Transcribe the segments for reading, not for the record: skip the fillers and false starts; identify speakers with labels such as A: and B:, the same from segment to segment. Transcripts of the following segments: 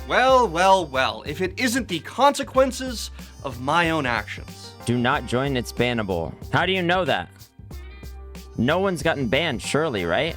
A: Well, well, well, if it isn't the consequences of my own actions.
B: Do not join, it's bannable. How do you know that? No one's gotten banned, surely, right?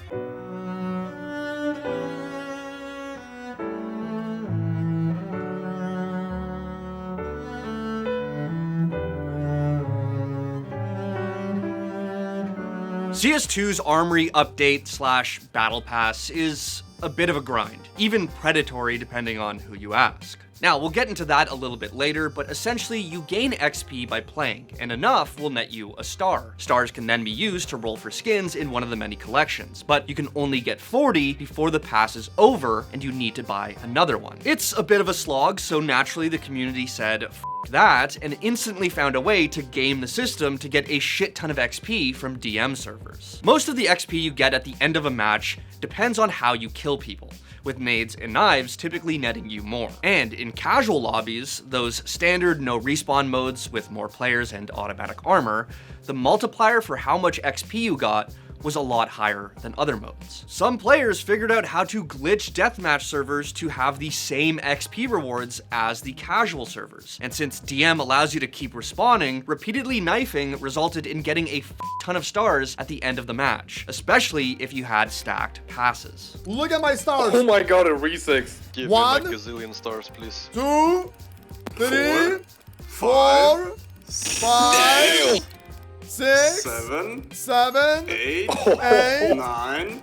A: CS2's Armory update / battle pass is a bit of a grind, even predatory depending on who you ask. Now, we'll get into that a little bit later, but essentially you gain XP by playing, and enough will net you a star. Stars can then be used to roll for skins in one of the many collections, but you can only get 40 before the pass is over and you need to buy another one. It's a bit of a slog, so naturally the community said, F that, and instantly found a way to game the system to get a shit ton of XP from DM servers. Most of the XP you get at the end of a match depends on how you kill people, with nades and knives typically netting you more. And in casual lobbies, those standard no respawn modes with more players and automatic armor, the multiplier for how much XP you got was a lot higher than other modes. Some players figured out how to glitch deathmatch servers to have the same XP rewards as the casual servers. And since DM allows you to keep respawning, repeatedly knifing resulted in getting a ton of stars at the end of the match, especially if you had stacked passes.
C: Look at my stars.
D: Oh my god, a re6.
E: Give
C: One.
E: me like a zillion stars, please.
C: 2, 3, 4, 5, 6, 7, 8, 9,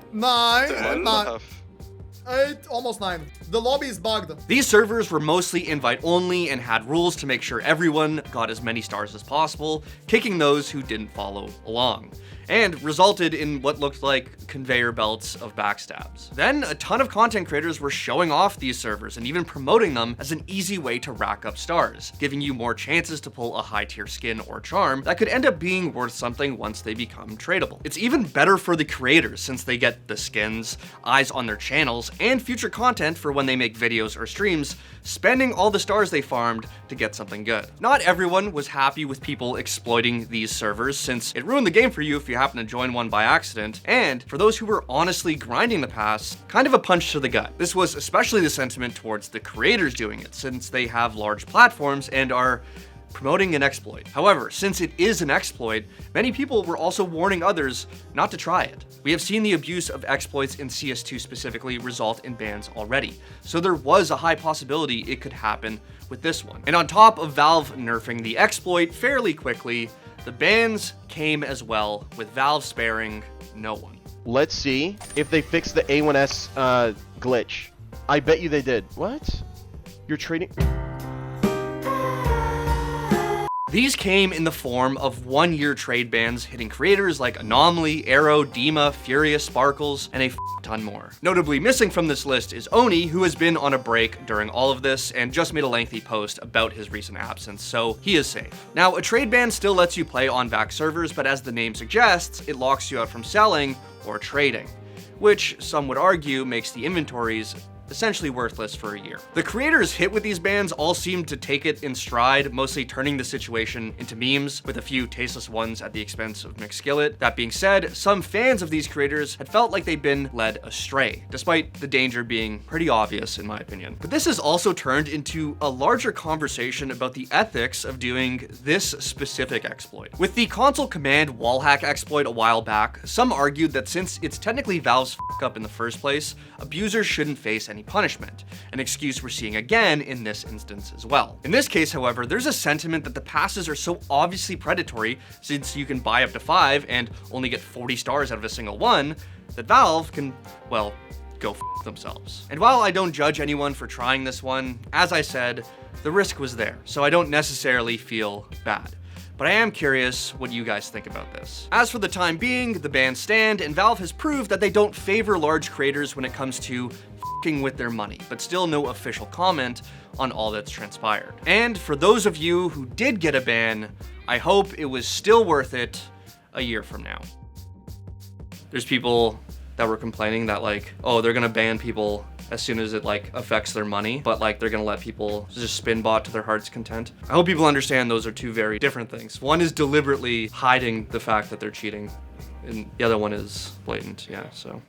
C: 8, almost 9. The lobby is bugged.
A: These servers were mostly invite only and had rules to make sure everyone got as many stars as possible, kicking those who didn't follow along, and resulted in what looked like conveyor belts of backstabs. Then a ton of content creators were showing off these servers and even promoting them as an easy way to rack up stars, giving you more chances to pull a high tier skin or charm that could end up being worth something once they become tradable. It's even better for the creators since they get the skins, eyes on their channels, and future content for when they make videos or streams, spending all the stars they farmed to get something good. Not everyone was happy with people exploiting these servers since it ruined the game for you if you happen to join one by accident, and for those who were honestly grinding the pass, kind of a punch to the gut. This was especially the sentiment towards the creators doing it since they have large platforms and are promoting an exploit. However, since it is an exploit, many people were also warning others not to try it. We have seen the abuse of exploits in CS2 specifically result in bans already, so there was a high possibility it could happen with this one. And on top of Valve nerfing the exploit fairly quickly, the bans came as well, with Valve sparing no one.
F: Let's see if they fixed the A1S glitch. I bet you they did. What? You're trading...
A: These came in the form of 1-year trade bans hitting creators like Anomaly, Arrow, Dima, Furious, Sparkles, and a ton more. Notably missing from this list is Oni, who has been on a break during all of this and just made a lengthy post about his recent absence, so he is safe. Now, a trade ban still lets you play on back servers, but as the name suggests, it locks you out from selling or trading, which some would argue makes the inventories essentially worthless for a year. The creators hit with these bans all seemed to take it in stride, mostly turning the situation into memes, with a few tasteless ones at the expense of McSkillet. That being said, some fans of these creators had felt like they'd been led astray, despite the danger being pretty obvious in my opinion. But this has also turned into a larger conversation about the ethics of doing this specific exploit. With the console command wallhack exploit a while back, some argued that since it's technically Valve's up in the first place, abusers shouldn't face any punishment, an excuse we're seeing again in this instance as well. In this case, however, there's a sentiment that the passes are so obviously predatory since you can buy up to 5 and only get 40 stars out of a single one, that Valve can, well, go f themselves. And while I don't judge anyone for trying this one, as I said, the risk was there, so I don't necessarily feel bad. But I am curious what you guys think about this. As for the time being, the bans stand, and Valve has proved that they don't favor large creators when it comes to f***ing with their money, but still no official comment on all that's transpired. And for those of you who did get a ban, I hope it was still worth it a year from now. There's people that were complaining that like, oh, they're gonna ban people as soon as it like affects their money, but like they're gonna let people just spin bot to their heart's content. I hope people understand those are two very different things. One is deliberately hiding the fact that they're cheating, and the other one is blatant, yeah, so.